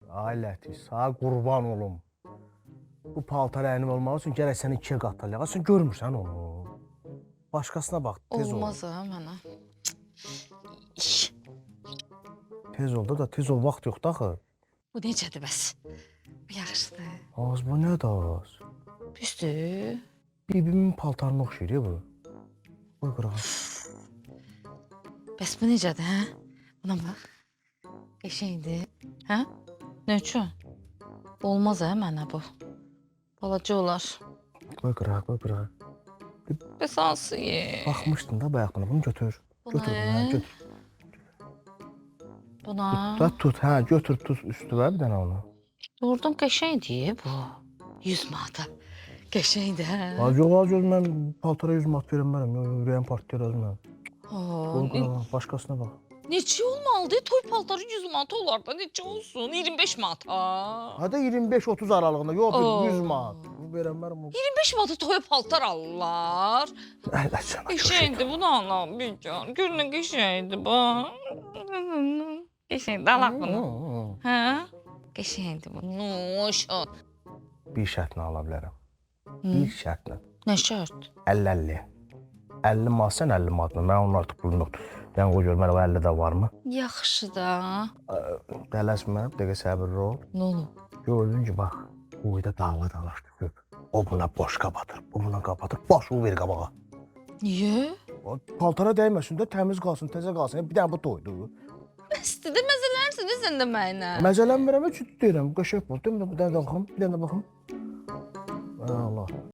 Ailəti, sağ qurban olum. Bu paltar əynim olmaq üçün gərək səni ikiyə qatlayaq. Sən görmürsən onu. Başqasına bax, tez ol. Olmaz ha mənə. İş. Tez ol da tez ol, vaxt yoxdur axı. Bu necədir bəs? Bu yaxşıdır. Az bu nədir az? Düzdür. Bibimin paltarına oxşayır ya bu. Qoy qırağa. Bəs bu necədir, hə? Buna bax. Qəşəngdir. Hə? Nə üçün? Olmaz hə mənə bu. Balaca olar. Qoy qırağa, qoy qırağa. Bəs hansı yer? Baxmışdın da bayaq bunu götür. Buna Götür bunu, hə, götür. Buna. Tut, hə, götür, tut üstüvə bir dənə onu. Doğrudan qəşəngdir bu. 100 manata. Qəşəngdir, hə? Az yox, az yox, mən paltara 100 manat vermərəm. Ürəyim partlayır az mən. Qoy qırağa, başqasına bax. Neçə olmalıdır? Toy paltarı 100 manat olar da, neçə olsun? 25 manat. Hadi 25-30 aralığında, yox 100 manat. Verəmərəm o. 25 manata toy paltar alırlar. Əllə sənə. Qəşəngdir, bunu alam bir can. Gör nə qəşəngdir, bax. Qəşəngdir, alaq bunu. Hə? Qəşəngdir bu. Noşat. Bir şərtlə ala bilərəm. Bir şərtlə. Nə şərt? 50-50. 50 manat sən 50 manatla. Mən onun artıq pulum yoxdur. Dən qoy görmərəm 50 də varmı? Yaxşı da. Tələsmə, bir dəqiqə səbirli ol. Nə olub? Gördün ki, bax, boyda dağla dalaşdı. O buna boş qabatır, bu buna qabatır. Başını ver qabağa. Niyə? Paltara dəyməsin də, təmiz qalsın, təzə qalsın. Bir dənə bu toydu. Bəsdir də məzələrsən də sən də mənə. Məzələnmirəm, heç deyirəm. Qəşəng bu. Bir dənə baxım, bir dənə baxım. Allah.